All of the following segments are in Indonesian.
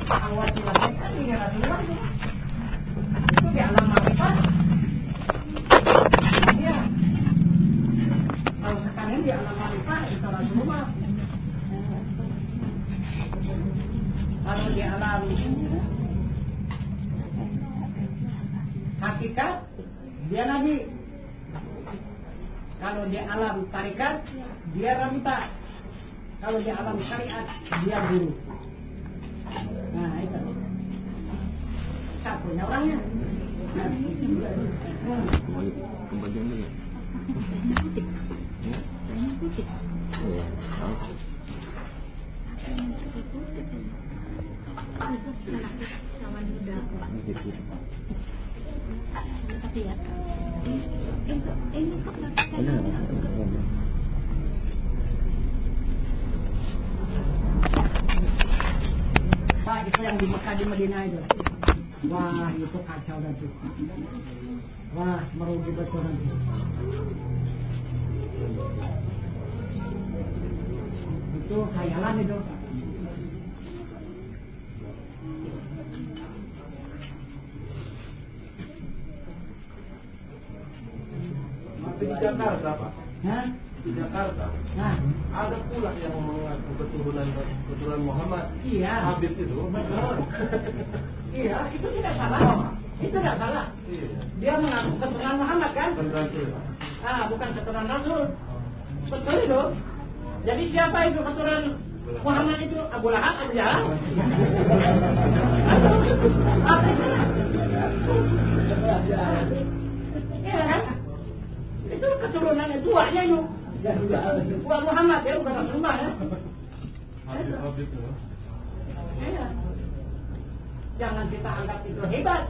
awal silahkan kan ini Rasulullah itu di alam marifat. Iya. Kalau sekarang di alam marifat itu Rasulullah. Kalau di alam hakikat dia nabi. Kalau di alam tarikat dia ramita. Kalau di alam syariat dia guru. Nah itu satunya orangnya. Pembagian dulu. Tapi ya, ini kok Pak, itu yang di Mekah di Madinah itu. Wah, itu kacau nanti. Wah, merugi betul nanti. Itu khayalan itu. Tapi di Jakarta, Pak. Hah? Di Jakarta. Nah, Ada pula yang mengaku keturunan Muhammad. iya. Habib itu. Betul. Iya, itu tidak salah. Itu tidak salah. Iya. Dia mengaku keturunan Muhammad kan? Bukan Rasul. Bukan keturunan Rasul. Betul itu. Jadi siapa itu keturunan Muhammad itu? Abu Lahab, Abu Jahal? Apa itu? Iya kan? Itu keturunannya tuanya itu. Bukan Muhammad ya, bukan Rasulullah ya. Habib itu. Iya. Jangan kita anggap itu hebat.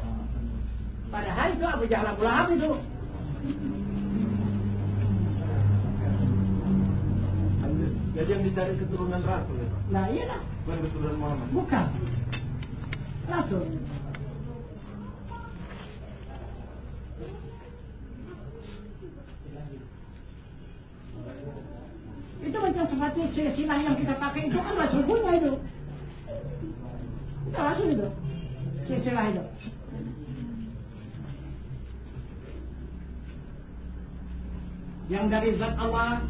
Padahal itu Abu Jahal, Abu Lahab itu. Jadi yang dicari keturunan Rasul ya, Pak? Nah iya lah. Bukan keturunan Muhammad. Bukan. Rasul. Itu macam seperti silsilah yang kita pakai itu kan Rasul punya itu. Itu Rasul itu. Silsilah itu. Yang dari zat Allah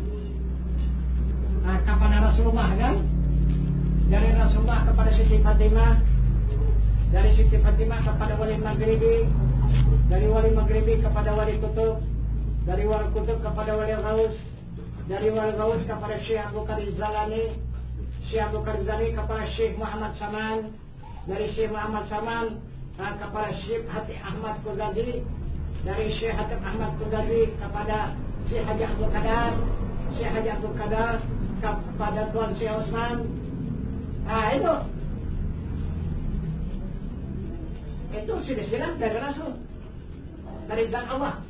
kepada Rasulullah kan? Dari Rasulullah kepada Siti Fatimah, dari Siti Fatimah kepada Wali Maghribi, dari Wali Maghribi kepada Wali Kutub, dari Wali Kutub kepada Wali Ghaus, dari Wali Ghaus kepada Syekh Abu Qadir Zalani, Syekh Abu Qadir Zalani kepada Syekh Muhammad Saman, dari Syekh Muhammad Saman kepada Syekh Hatib Ahmad Qudadi, dari Syekh Hatib Ahmad Qudadi kepada Syekh Haji Abdul Qadar, Syekh Haji Abdul Qadar kepada Tuan Syekh Osman. Itu silsilah dari Rasul, dari zat Allah.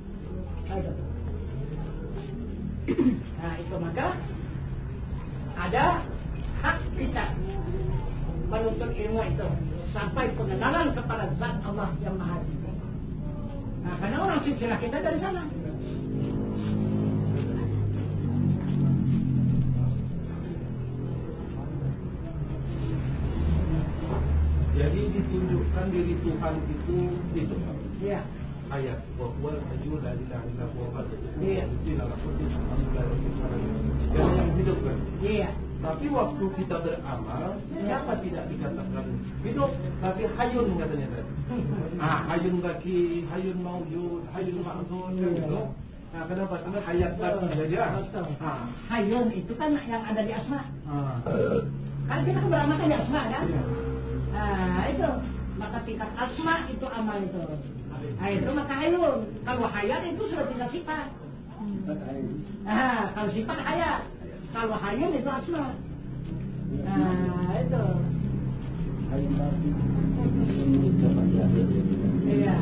Itu maka ada hak kita menuntut ilmu itu sampai pengenalan kepada zat Allah yang Maha Tinggi. Karena orang silsilah kita dari sana. Jadi ditunjukkan diri Tuhan itu Pak. Iya. Ayat wa huwal hayyul la ilaha illa huwa Iya. yang hidup kan. Iya. Tapi waktu kita beramal, siapa tidak dikatakan hidup, tapi hayyun katanya tadi. Hayyun baki, hayyun maujud, hayyun ma'zun gitu. Nah, kenapa? Karena hayat tadi saja. Hayyun itu kan yang ada di asma. Kan kita beramal kan di asma kan? Itu maka tingkat asma itu amal itu. Itu maka hayyun. Kalau hayat itu sudah tidak sifat. Kalau sifat hayat. Kalau hayyun itu asma. Itu. Iya.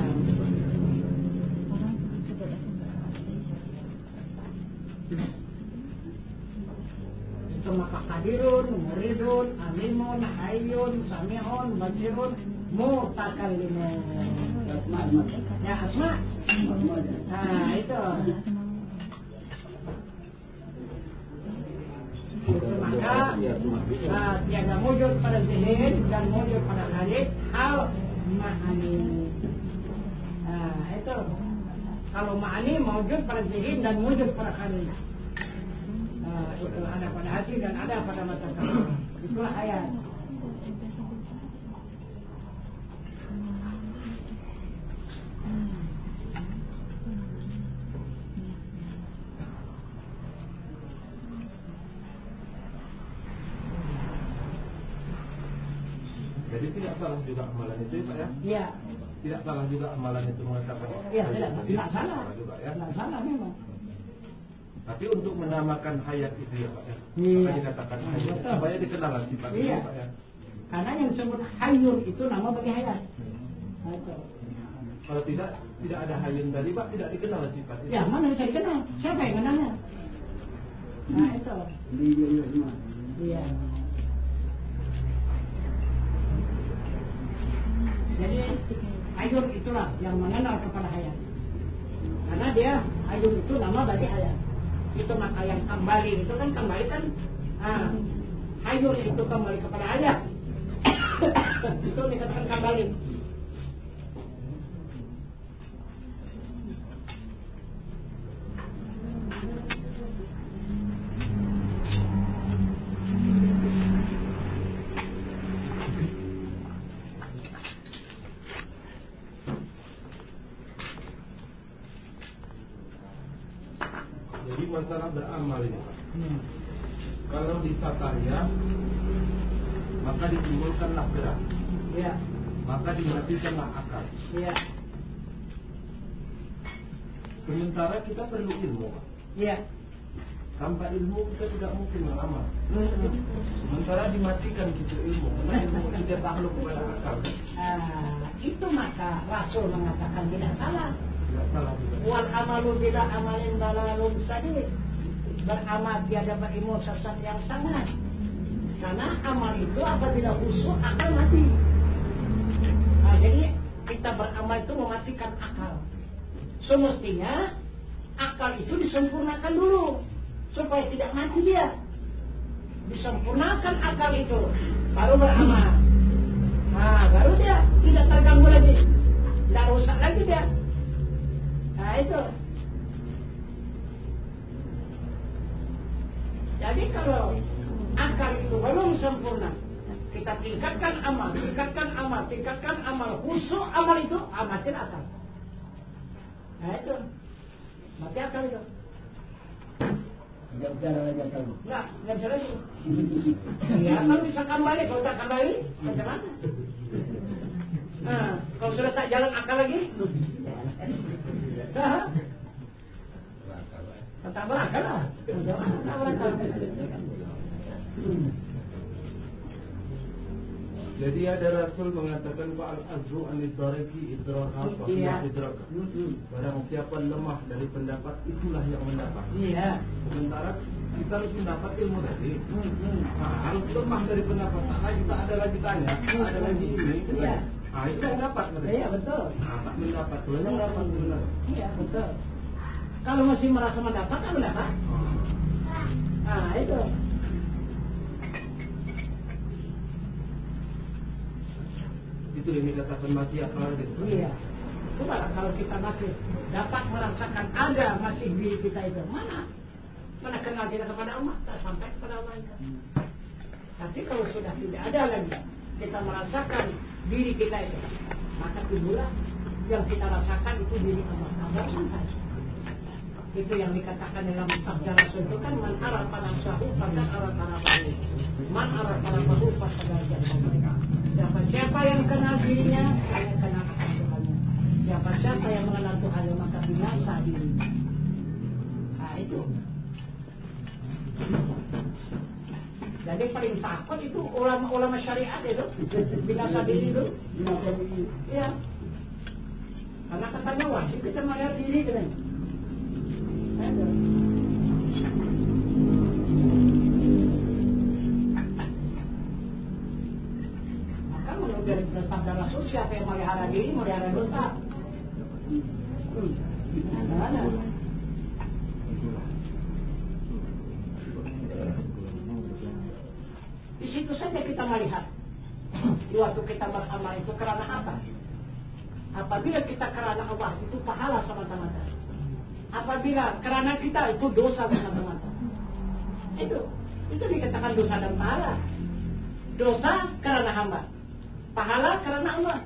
Itu maka hadirun, muridun, alimun, hayyun, sami'un, basirun, mutakallimun. Ya asma. Itu. Itu maka tiada wujud pada zihir dan wujud pada hadir. terjahit hal ma'ani. Nah, itu. Kalau ma'ani mawjud pada zihin dan wujud pada khalil. Itu ada pada hati dan ada pada mata kami. Itulah ayat. Jadi tidak salah juga amalan itu, Pak ya? Iya. Tidak salah juga amalan itu mengatakan. Iya, tidak salah. Juga, ya? Tidak salah memang. Tapi untuk menamakan hayat itu ya Pak ya. Iya. Apa dikatakan hayat? Betul. Supaya dikenal sifat Iya. itu Pak ya. Karena yang disebut hayyun itu nama bagi hayat. Nah, itu. Kalau tidak ada hayun tadi Pak, tidak dikenal sifat itu. Ya, mana bisa dikenal? Siapa yang kenalnya? Nah, itu. Iya. Jadi hayyun itulah yang mengenal kepada hayat. Karena dia hayyun itu nama bagi hayat. Itu maka yang kembali itu kan kembali kan hayyun itu kembali kepada hayat. Itu dikatakan kembali. Jadi masalah beramal ini Pak. Kalau disataya maka ditimbulkanlah gerak. Iya. Maka dimatikanlah akal. Iya. Sementara kita perlu ilmu Pak. Iya. Tanpa ilmu kita tidak mungkin beramal. Sementara dimatikan kita ilmu, karena ilmu tidak takluk kepada akal. Itu maka Rasul mengatakan tidak salah. Tidak salah juga. Wal amalu bila amalin dalalun sadid. Beramal tiada berilmu sesat yang sangat. Karena amal itu apabila khusyuk akan mati. Jadi kita beramal itu mematikan akal. Semestinya akal itu disempurnakan dulu supaya tidak mati dia. Disempurnakan akal itu baru beramal. Baru dia tidak terganggu lagi, tidak rusak lagi dia. Itu. Jadi kalau akal itu belum sempurna, kita tingkatkan amal, khusyuk amal itu amatin akal. Itu mati akal itu. Tidak bicara lagi akal. Nggak bisa lagi. Ya, kalau bisa kembali, kalau tak kembali, bagaimana? Kalau sudah tak jalan akal lagi, tak berakal lah. Tak berakal. Jadi ada Rasul mengatakan Fa'al azru an-nidaraki idraka Iya. idraka. Barang siapa lemah dari pendapat itulah yang mendapat. Iya. Sementara kita harus mendapat ilmu tadi. Harus lemah dari pendapat. Tak ada lagi tanya, tak ada lagi ini. Iya. Itu yang dapat. Iya, betul. Tak mendapat, tuh yang dapat benar. Iya, betul. Kalau masih merasa mendapat, kan mendapat. Itu. Itu yang dikatakan mati akal gitu. Iya. Coba kalau kita masih dapat merasakan ada masih diri kita itu, mana kenal kita kepada Allah, tak sampai kepada Allah itu. Tapi kalau sudah tidak ada lagi kita merasakan diri kita itu, maka timbullah yang kita rasakan itu diri Allah. Sampai. Itu yang dikatakan dalam sabda Rasul itu kan man arafa nafsahu faqad arafa rabbahu. Man arafa rabbahu faqad arafa mereka. Siapa yang kenal dirinya, saya kenal akan Tuhannya. Siapa yang mengenal Tuhannya, maka binasa dirinya. Itu. Jadi paling takut itu ulama syariat itu binasa diri itu. Iya. Karena katanya wajib kita melihat diri kan. Maka menurut dari sabda Rasul, siapa yang melihara diri, melihara dosa. Ada. Di situ saja kita melihat waktu kita beramal itu karena apa? Apabila kita karena Allah itu pahala semata-mata. Apabila karena kita itu dosa semata-mata. Itu dikatakan dosa dan pahala. Dosa karena hamba, pahala karena Allah.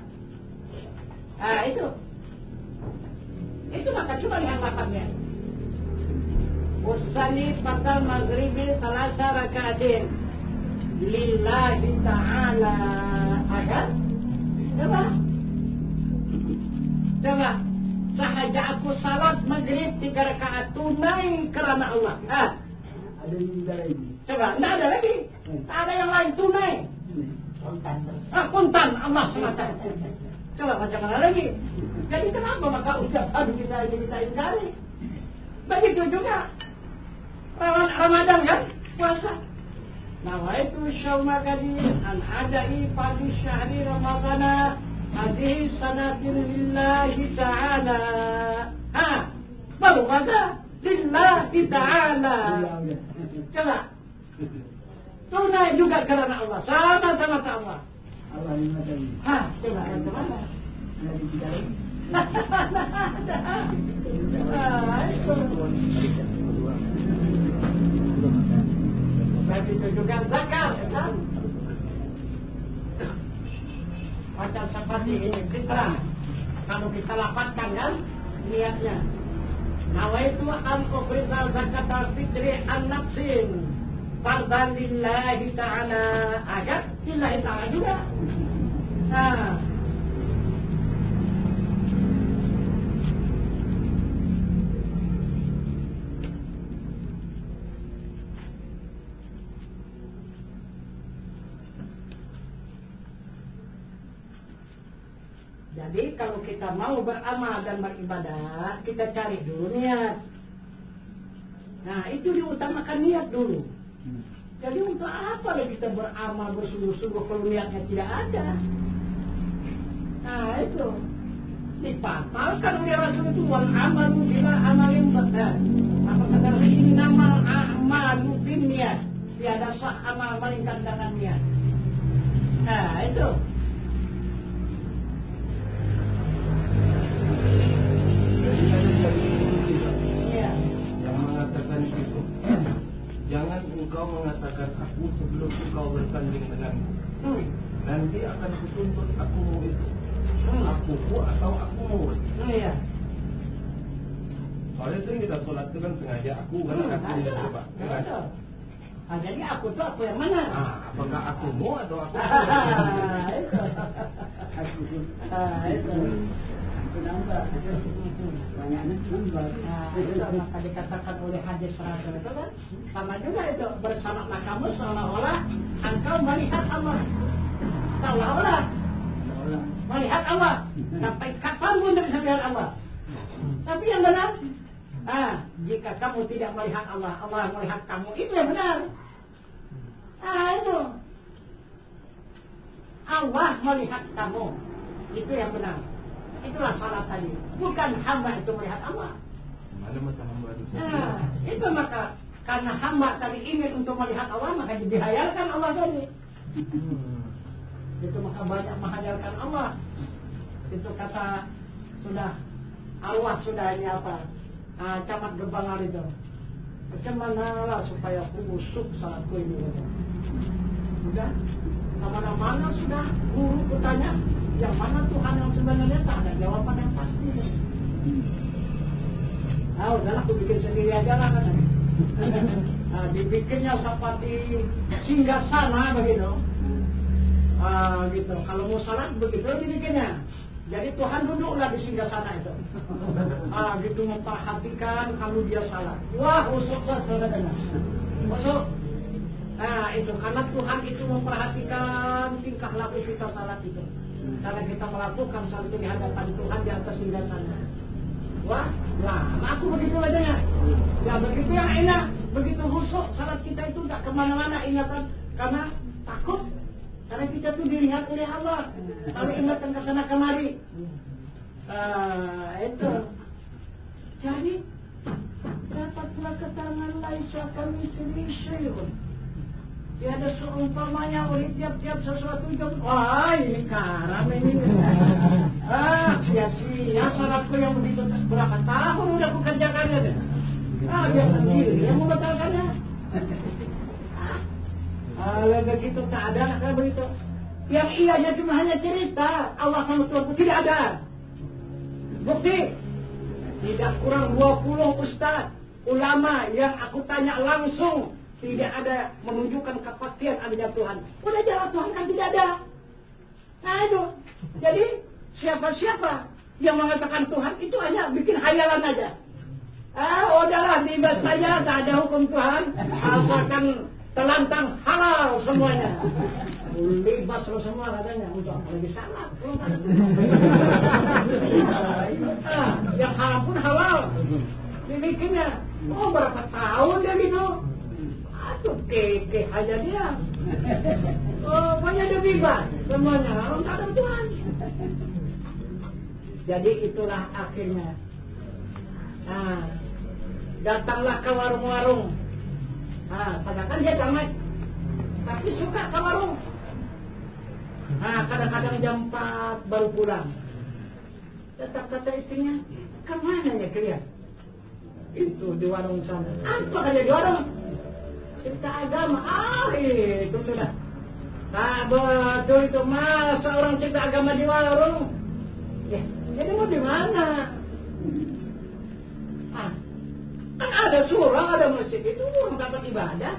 Itu maka coba lihat lapannya. Usali pada maghribi salasa rakaatin lillahi ta'ala. Agar coba sahaja aku salat maghrib 3 rakaat tunai karena Allah. Ada yang lain. Coba, tidak ada lagi. Tak ada yang lain, tunai. Kontan Allah semata. Coba macam mana lagi? Jadi kenapa maka ucapan kita ingkari? Begitu juga Ramadan kan, puasa. Nawaitu syawma gadin an adai pagi syahri Ramadana hadis sanatin lillahi ta'ala. Baru kata lillahi ta'ala. Coba tunai juga karena Allah, sama-sama Allah. Allah yang ada ini. Coba macam mana? Ada di dalam. Begitu juga zakat, kan? Macam seperti ini fitrah. Kalau kita lapatkan kan niatnya. Nawaitu an ukhrija zakat al-fitri an nafsin fardan lillahi ta'ala. Agar lillahi ta'ala juga. Jadi kalau kita mau beramal dan beribadah, kita cari dulu niat. Nah, itu diutamakan niat dulu. Jadi untuk apa lagi kita beramal bersungguh-sungguh kalau niatnya tidak ada? Nah, itu dipatalkan oleh Rasul itu wal amalu bila amalin badan. Apa kata ini nama amalu bin niat. Tiada sah amal melainkan dengan niat. Nah, itu. Yang mengatakan itu, jangan engkau mengatakan aku sebelum engkau bersanding denganku. Nanti akan kutuntut akumu itu, akuku atau akumu. Soalnya sering kita sholat itu kan sengaja aku kan aku tidak coba. Jadi aku tuh aku yang mana? Apakah akumu atau aku? Itu. Kenapa? Banyaknya nambah. Itu maka dikatakan oleh hadis Rasul itu kan sama juga itu bersama kamu seolah-olah engkau melihat Allah, seolah-olah melihat Allah. Sampai kapan pun tidak bisa melihat Allah. Tapi yang benar, jika kamu tidak melihat Allah, Allah melihat kamu, itu yang benar. Itu Allah melihat kamu, itu yang benar. Itulah salah tadi. Bukan hamba itu melihat Allah. Mana mata hamba itu? Itu maka karena hamba tadi ingin untuk melihat Allah, maka dihayalkan Allah tadi. Itu maka banyak menghayalkan Allah. Itu kata sudah Allah sudah ini apa? Camat Gebangan itu. Macam mana lah supaya khusyuk salatku ini? Sudah kemana-mana sudah guru bertanya. Yang mana Tuhan yang sebenarnya tak ada jawaban yang pasti. Udahlah aku bikin sendiri aja lah kan. Dibikinnya seperti singgasana begitu. Gitu. Kalau mau salat begitu dibikinnya. Jadi Tuhan duduklah di singgasana itu. Gitu memperhatikan kalau dia salat. Wah, usuklah saudara. Usuk. Itu karena Tuhan itu memperhatikan tingkah laku kita salat itu. Karena kita melakukan satu di hadapan Tuhan di atas singgasana. Wah, aku begitu adanya. Ya begitu yang enak, begitu khusyuk salat kita itu tak kemana-mana ingatan karena takut. Karena kita itu dilihat oleh Allah. Kalau ingatan ke sana kemari. Itu. Jadi dapatlah keterangan laisa kami syai'un. Tiada seumpamanya oleh tiap-tiap sesuatu jam. Wah, ini karam ini. Sia-sia syaratku yang begitu berapa tahun udah aku kerjakannya deh. Dia sendiri yang membatalkannya. Kalau begitu tak ada kayak begitu. Yang ianya cuma hanya cerita. Allah sama Tuhanku tidak ada. Bukti. Tidak kurang 20 ustaz, ulama yang aku tanya langsung. Tidak ada menunjukkan kepastian adanya Tuhan. Udah jelas Tuhan kan tidak ada. Nah itu. Jadi siapa-siapa yang mengatakan Tuhan itu hanya bikin hayalan aja. Udahlah bebas saja, tak ada hukum Tuhan. Asalkan telantang halal semuanya. Bebas lo semua katanya. Untuk apa lagi salah? Yang halal pun halal. Dibikinnya. Oh berapa tahun dia gitu. Aduh keke aja dia. Oh banyak dia bebas. Semuanya halal tak ada Tuhan. Jadi itulah akhirnya. Datanglah ke warung-warung. Padahal dia damai. Tapi suka ke warung. Kadang-kadang jam 4 baru pulang. Tetap kata istrinya, kemana ya kalian? Itu di warung sana. Apa kalian di warung? Cerita agama. Itu sudah. Betul itu. Masa orang cerita agama di warung? Ya, jadi mau di mana? Kan ada surah, ada masjid itu orang tempat ibadah.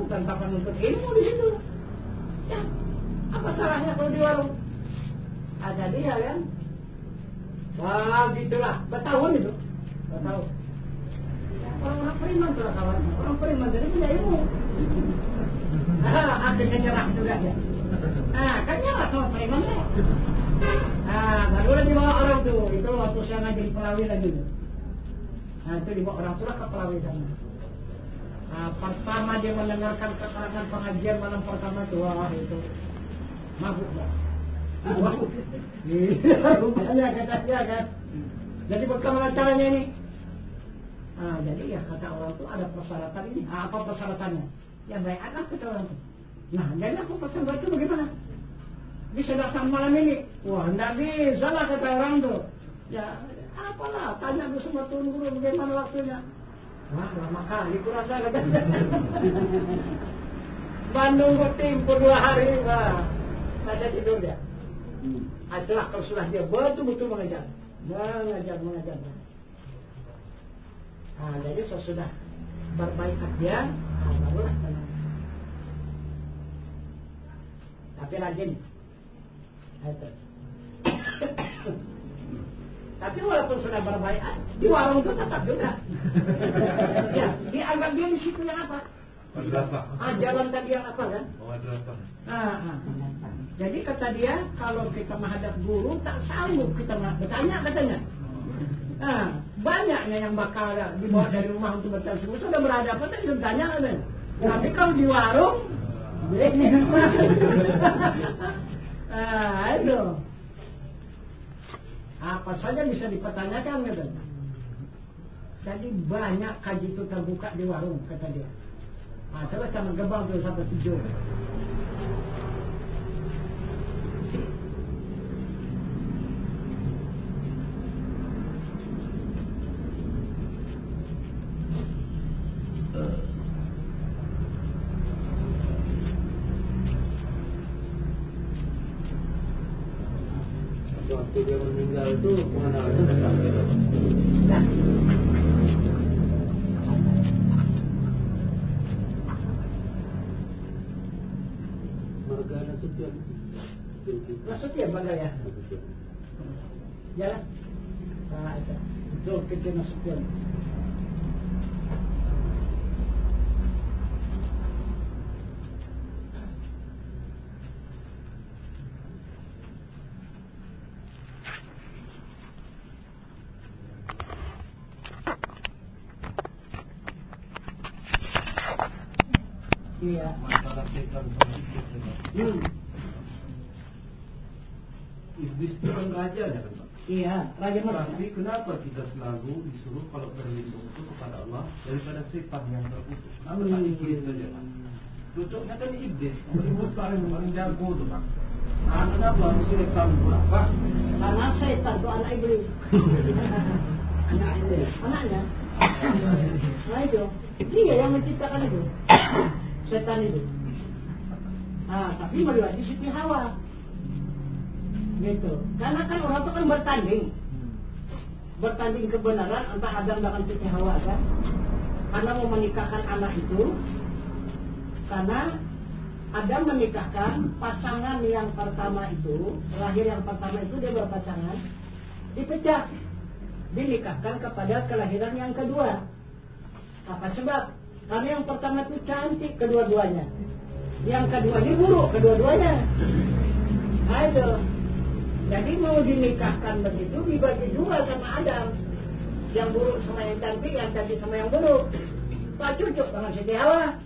Bukan tempat untuk ilmu di situ. Ya, apa salahnya kalau di warung? Ada dia kan? Wah, gitulah. Bertahun itu. Bertahun. Ya, orang-orang beriman tuh kawan. Orang beriman jadi punya ilmu. Akhirnya nyerah juga ya. Kan nyerah sama berimannya. Barulah dibawa orang tuh. Itu waktu saya ngaji di Pelawi lagi tuh. Itu dibawa orang tua ke Pelawi sana. Pertama dia mendengarkan keterangan pengajian malam pertama itu, wah itu mabuk dah. Rupanya katanya kan. Jadi bagaimana caranya ini? Jadi ya kata orang itu ada persyaratan ini. Apa persyaratannya? Ya baik anak kata orang itu. Nah jadi aku pesan batu bagaimana? Bisa datang malam ini? Wah enggak bisa lah kata orang itu. Ya apalah, tanya dulu sama Tuan Guru bagaimana waktunya. Wah lama kali kurang kata. Bandung bertimpur 2 hari, wah ada tidur dia. Itulah kalau sudah dia betul-betul mengajar. Jadi sesudah berbaikat dia, barulah tenang. Tapi rajin. Itu. Tapi walaupun sudah berbaikat, di warung itu tetap juga. Ya, dianggap dia di situ yang apa? Jalan tadi yang apa kan? Jadi kata dia, kalau kita menghadap guru tak sanggup kita bertanya katanya. Banyaknya yang bakal dibawa dari rumah untuk bertanya. Sudah berhadapan tak bisa bertanya katanya. Tapi kalau di warung, itu apa saja bisa dipertanyakan katanya. Jadi banyak kaji itu terbuka di warung kata dia. Coba sama gebang tuh sampai 7. Waktu dia meninggal itu kemana? Marga Nasution. Nasution bangga ya? Jalan? Itu. Betul kita Nasution. Iya. Masalah setan sama iblis. Iblis itu kan raja ya kan Pak? Iya, raja Mekah. Tapi kenapa kita selalu disuruh kalau berlindung itu kepada Allah daripada setan yang terkutuk? Kenapa tak iblis saja Pak? Cocoknya kan iblis. Iblis paling jago tuh Pak. Nah, kenapa harus direkam pula? Pak, karena setan itu anak iblis. Anak iblis. Anaknya. Nah itu. Dia yang menciptakan itu. Setan itu. Nah, tapi melewati Siti Hawa. Gitu. Karena kan orang itu kan bertanding. Bertanding kebenaran antara Adam dengan Siti Hawa kan. Karena mau menikahkan anak itu. Karena Adam menikahkan pasangan yang pertama itu, lahir yang pertama itu dia berpasangan, dipecah, dinikahkan kepada kelahiran yang kedua. Apa sebab? Karena yang pertama itu cantik kedua-duanya, yang kedua ini buruk kedua-duanya. Nah itu, jadi mau dinikahkan begitu dibagi dua sama Adam, yang buruk sama yang cantik sama yang buruk. Pak cocok dengan Siti Hawa.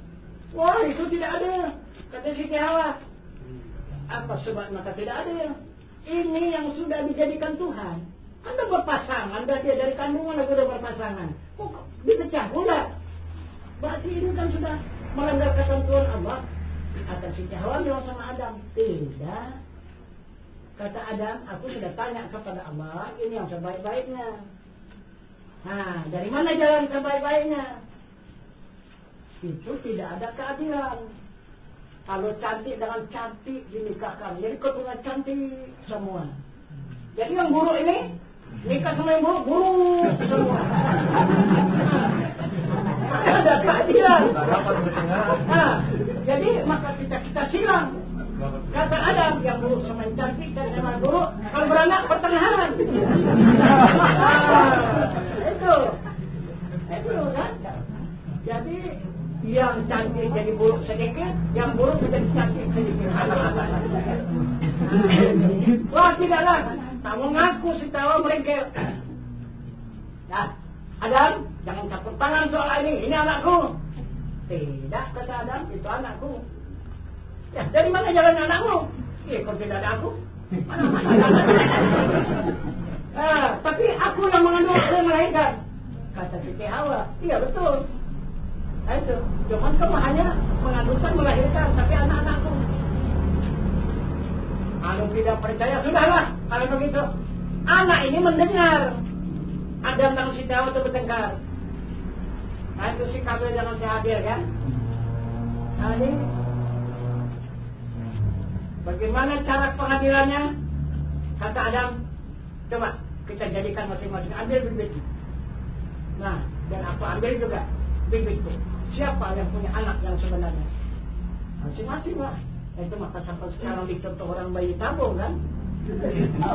Wah itu tidak ada. Kata Siti Hawa. Apa sebab maka tidak ada? Ini yang sudah dijadikan Tuhan. Anda berpasangan, dia dari kandungan Anda sudah berpasangan. Kok dipecah pula? Berarti ini kan sudah melanggar ketentuan Allah. Kata Siti Hawa bilang sama Adam, tidak. Kata Adam, aku sudah tanya kepada Allah, ini yang sebaik-baiknya. Nah, dari mana jalan sebaik-baiknya? Itu tidak ada keadilan. Kalau cantik dengan cantik dinikahkan, jadi keturunan cantik semua. Jadi yang buruk ini nikah sama yang buruk semua. Ada keadilan. Nah, jadi maka kita silang. Kata Adam, yang buruk sama yang cantik dan yang buruk, kalau beranak pertengahan. Itu kan. Jadi yang cantik jadi buruk sedikit, yang buruk menjadi cantik sedikit. Wah tidaklah, tak mengaku si tawa mereka. Nah, Adam, jangan campur tangan soal ini anakku. Tidak, kata Adam, itu anakku. Ya, dari mana jalan anakmu? Iya, kalau tidak ada aku. Tapi aku yang mengandung, yang melahirkan. Kata Siti Hawa, iya betul. Itu, cuman kamu hanya mengandungkan melahirkan, tapi anak-anakku. Kalau tidak percaya, sudahlah. Kalau begitu, anak ini mendengar Adam dan Siti Hawa itu bertengkar. Nah itu si Kabil dengan si Habil kan. Nah ini, bagaimana cara pengadilannya? Kata Adam, coba kita jadikan masing-masing, ambil bibitnya. Nah, dan aku ambil juga bibitku. Siapa yang punya anak yang sebenarnya? Masing-masing lah. Itu maka sampai sekarang dicontoh orang bayi tabung kan?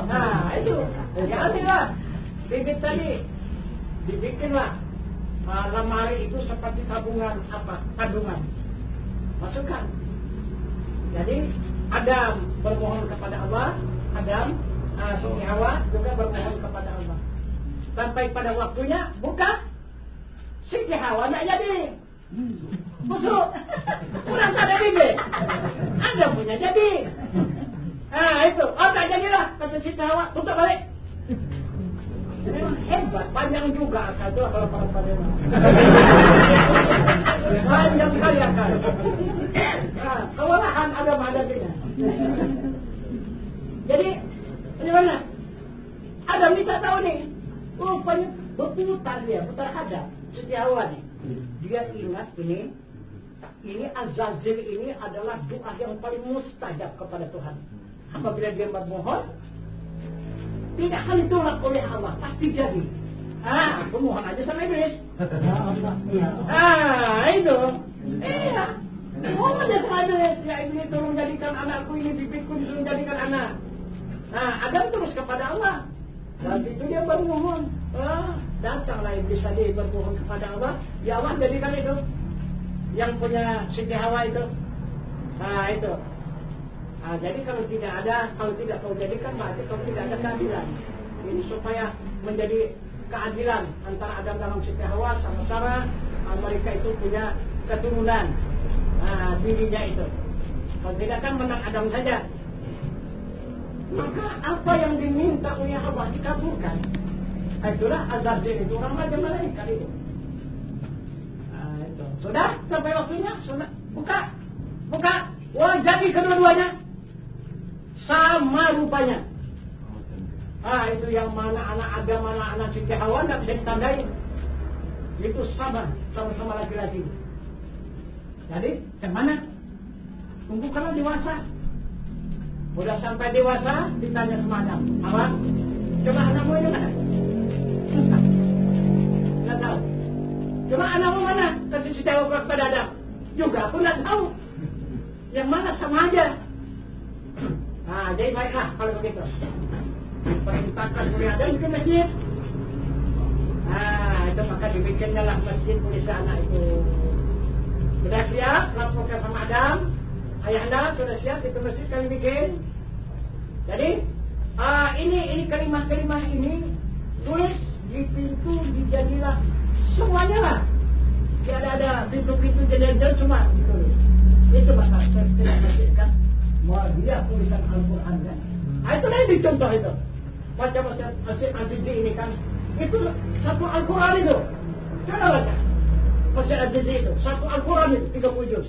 Nah itu, ya ambillah bibit tadi, dibikinlah lemari itu seperti tabungan kandungan. Masukkan. Jadi Adam bermohon kepada Allah, Siti Hawa juga bermohon kepada Allah. Sampai pada waktunya buka, Siti Hawa tidak jadi. Busuk, kurang ada bibit. Anda punya jadi. Nah itu, tak jadilah kata Siti Hawa, tutup balik. Memang hebat, panjang juga akal itu kalau pada panjang kali akal. Nah, kewalahan Adam-Adamnya. Jadi, bagaimana? Adam bisa tahu nih, rupanya berputar dia, putar Adam, Siti Hawa nih. Dia ingat ini Azazil ini adalah doa yang paling mustajab kepada Tuhan. Apabila dia bermohon, tidak akan ditolak oleh Allah, pasti jadi. Aku mohon aja sama Iblis. Itu. Iya. Mohon aja sama Iblis. Ya Iblis tolong jadikan anakku ini, bibitku disuruh jadikan anak. Nah, Adam terus kepada Allah. Dan itu dia bermohon. Datanglah Iblis tadi bermohon kepada Allah. Ya Allah jadikan itu. Yang punya Siti Hawa itu. Nah itu. Nah, jadi kalau tidak kau jadikan, berarti kau tidak ada keadilan. Ini supaya menjadi keadilan antara Adam dan Siti Hawa sama-sama mereka itu punya keturunan. Nah, dirinya itu. Kalau tidak kan menang Adam saja. Maka apa yang diminta oleh Allah dikabulkan. Itulah Azazil itu orang raja malaikat itu. Nah, itu. Sudah sampai waktunya, sudah buka. Buka. Wah, jadi kedua-duanya sama rupanya. Itu yang mana anak Adam, mana anak Siti Hawa tidak bisa ditandai. Itu sama-sama laki-laki. Jadi, yang mana? Tunggu kalau dewasa. Udah sampai dewasa, ditanya sama Adam. Hawa, coba anakmu itu mana? Tidak tahu. Coba anakmu mana? Kasih Siti Hawa kepada Adam. Juga aku tidak tahu. Yang mana sama aja. Jadi baiklah kalau begitu. Perintahkan oleh Adam ke masjid. Itu maka dibikinnya lah masjid oleh si anak itu. Sudah siap, laporkan sama Adam. Ayah anda sudah siap, itu masjid kami bikin. Jadi, ini kalimah-kalimah ini tulis di pintu, dijadilah semuanya lah. Tidak ada pintu-pintu jendela semua ditulis. Itu masalah saya masjidkan. Muawiyah tulisan Al-Quran kan. Itu lain dicontoh itu. Baca-baca Al-Jizzi ini kan. Itu satu Al-Quran itu. Coba baca. Masjid Al-Jizzi itu. Satu Al-Quran itu. 30 juz.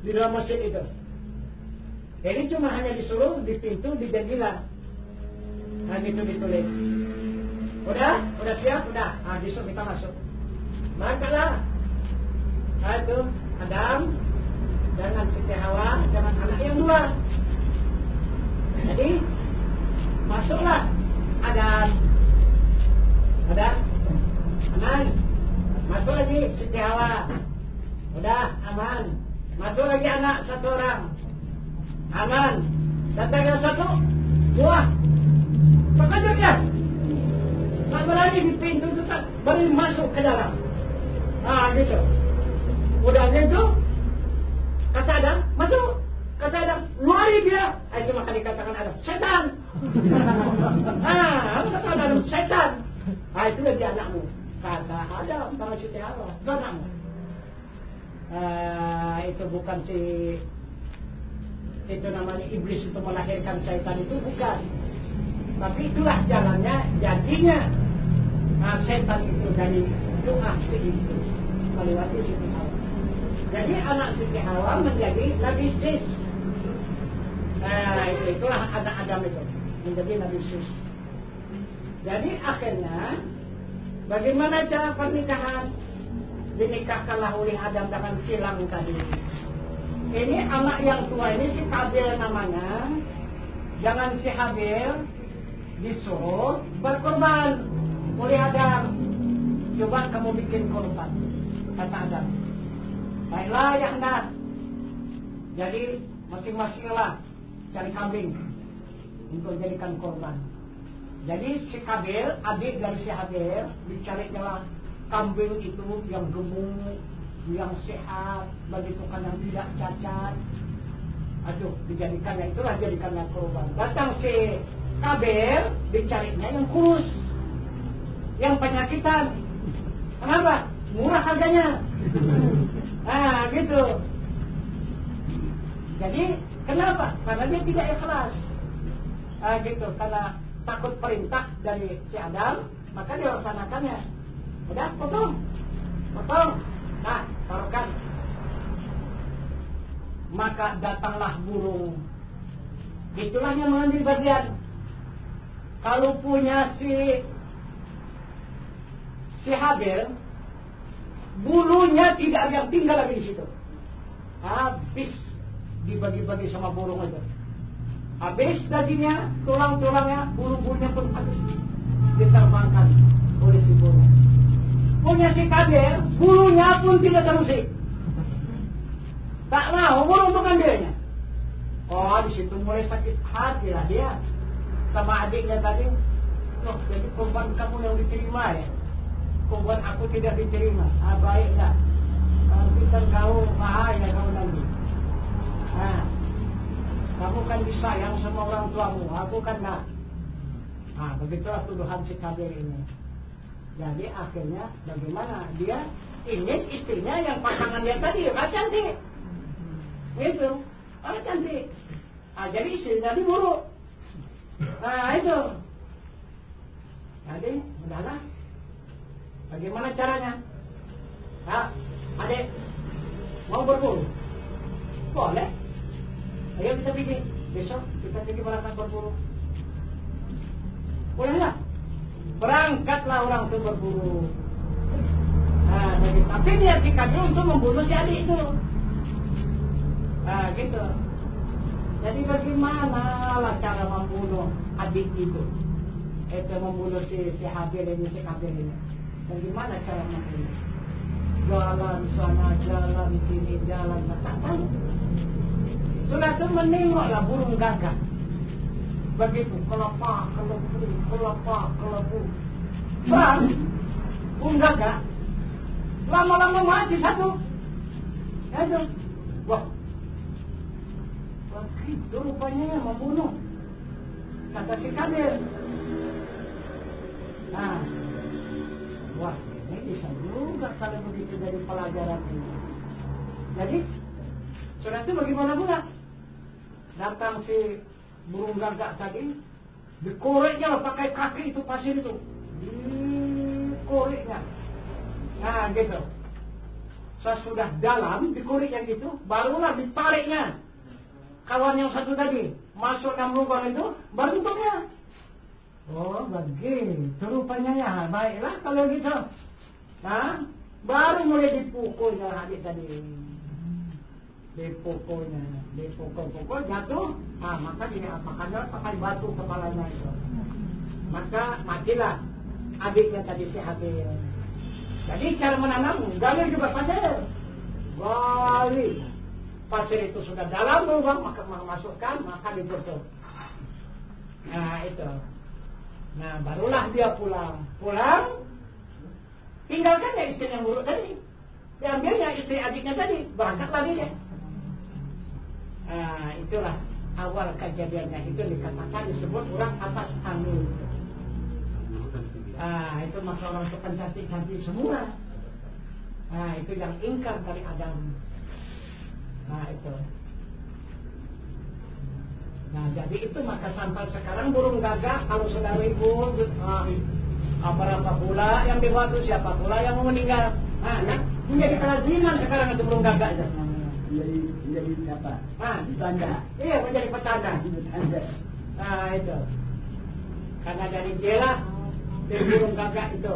Di dalam masjid itu. Ini cuma hanya disuruh di pintu, di jendela. Itu ditulis. Udah siap? Udah. Besok kita masuk. Makalah. Itu Adam. Jangan Siti Hawa, jangan anak yang dua. Jadi masuklah Adam, aman. Masuk lagi Siti Hawa, udah aman. Masuk lagi anak satu orang, aman. Datang yang satu, buah. Makanya dia, tak berani di pintu tetap baru masuk ke dalam. Gitu. Udah gitu. Kata Adam, masuk. Kata Adam, luari dia. Itu maka dikatakan Adam, setan. Kata Adam, setan. Itu lagi anakmu. Kata Adam, sama Siti Hawa, itu anakmu. Itu bukan itu namanya iblis itu melahirkan setan itu bukan. Tapi itulah jalannya, jadinya. Setan itu dari doa si iblis. Melewati Siti Hawa. Jadi anak Siti Hawa menjadi Nabi Sis. Itulah anak Adam itu menjadi Nabi Sis. Jadi akhirnya bagaimana cara pernikahan? Dinikahkanlah oleh Adam dengan silang tadi. Ini anak yang tua ini si Kabil namanya. Jangan si Habil disuruh berkorban oleh Adam. Coba kamu bikin korban, kata Adam. Baiklah ya hendak. Jadi masing-masinglah cari kambing untuk jadikan korban. Jadi si Kabil, adik dari si Habil, dicari jalan kambing itu yang gemuk, yang sehat, begitu kan yang tidak cacat. Dijadikannya itulah jadikannya korban. Datang si Kabil, dicarinya yang kurus, yang penyakitan. Kenapa? Murah harganya. Gitu. Jadi kenapa? Karena dia tidak ikhlas. Gitu. Karena takut perintah dari si Adam, maka dia laksanakannya. Udah, potong. Taruhkan. Maka datanglah burung. Itulah yang mengambil bagian. Kalau punya si Habil, bulunya tidak ada yang tinggal lagi di situ. Habis dibagi-bagi sama burung itu. Habis dagingnya, tulang-tulangnya, bulu-bulunya pun habis diterbangkan oleh si burung. Punya si Kabil, bulunya pun tidak terusik. Tak mau burung mengambilnya. Di situ mulai sakit hati lah dia sama adiknya tadi. Jadi korban kamu yang diterima ya. Korban aku tidak diterima. Baiklah. Nanti kan kau bahaya kau nanti. Kamu kan disayang sama orang tuamu. Aku kan tak. Begitulah tuduhan si Kabil ini. Jadi akhirnya bagaimana? Dia ingin istrinya yang pasangan dia tadi cantik. Itu. Cantik. Jadi istrinya diburuk. Itu. Jadi udahlah. Bagaimana caranya? Adik, mau berburu? Boleh. Ayo kita pergi. Besok kita pergi berangkat berburu. Boleh nggak? Berangkatlah orang itu berburu. Nah, jadi, tapi dia dikasih untuk membunuh si adik itu. Nah, gitu. Jadi bagaimana lah cara membunuh adik itu? Itu membunuh si Habil ini, si Kabil ini. Bagaimana cara membunuh? Jalan sana, jalan sini, jalan tak tahu. Sudah itu menengoklah burung gagak. Begitu, kelapa, kelebu, kelapa, kelebu. Bang, burung gagak. Lama-lama mati satu. Itu. Wah. Begitu rupanya membunuh. Kata si Kabil. Nah. Wah, ini bisa juga kalau begitu dari pelajaran ini. Jadi, sudah itu bagaimana pula? Datang si burung gagak tadi, dikoreknya pakai kaki itu pasir itu. Dikoreknya. Nah, gitu. Sesudah dalam, dikorek yang gitu, barulah ditariknya. Kawan yang satu tadi, masuk dalam lubang itu, baru tutupnya. Oh, begitu rupanya ya. Baiklah kalau gitu. Nah, baru mulai dipukulnya adik tadi. Dipukulnya, dipukul jatuh. Ah, maka ini apa? Karena pakai batu kepalanya itu. Maka matilah adiknya tadi si Habil. Jadi cara menanam, gali juga pasir. Gali. Pasir itu sudah dalam lubang, maka masukkan, maka ditutup. Nah, itu. Nah, barulah dia pulang. Pulang, tinggalkan ya istri yang buruk tadi. Diambilnya istri adiknya tadi, berangkat lagi dia. Nah, itulah awal kejadiannya. Itu dikatakan disebut orang atas angin. Nah, itu masa orang itu cantik-cantik semua. Nah, itu yang ingkar dari Adam. Nah, itu. Nah, jadi itu maka sampai sekarang burung gagak kalau sudah ribut, apa pula yang dibuat itu, siapa pula yang mau meninggal. Nah, menjadi kelaziman sekarang itu burung gagak itu. Menjadi apa? Petanda. Iya, menjadi petanda. Nah, itu. Karena dari jelas dari burung gagak itu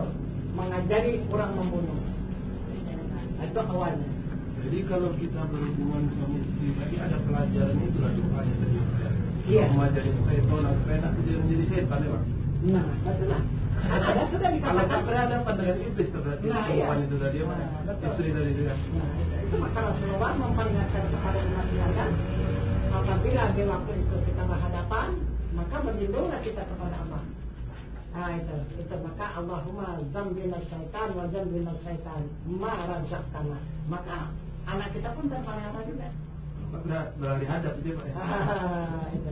mengajari orang membunuh. Itu awalnya. Jadi kalau kita berhubungan suami istri, tadi ada pelajaran itu lah doanya tadi. Iya. Mengajari setan supaya tak menjadi setan ya, Pak. Nah, betul lah. Ada sudah Kalau dikatakan. tak ada pandangan iblis berarti perempuan itu tadi apa? Istri tadi itu ya. Nah, itu maka Rasulullah memperingatkan kepada umat yang apabila di waktu itu kita berhadapan, maka berlindunglah kita kepada Allah. Nah, itu maka Allahumma dzambina syaitan wa dzambina syaitan ma razaqtana. Maka anak kita pun terpalihara juga. Beralih hadap itu ya, Pak ya. Itu.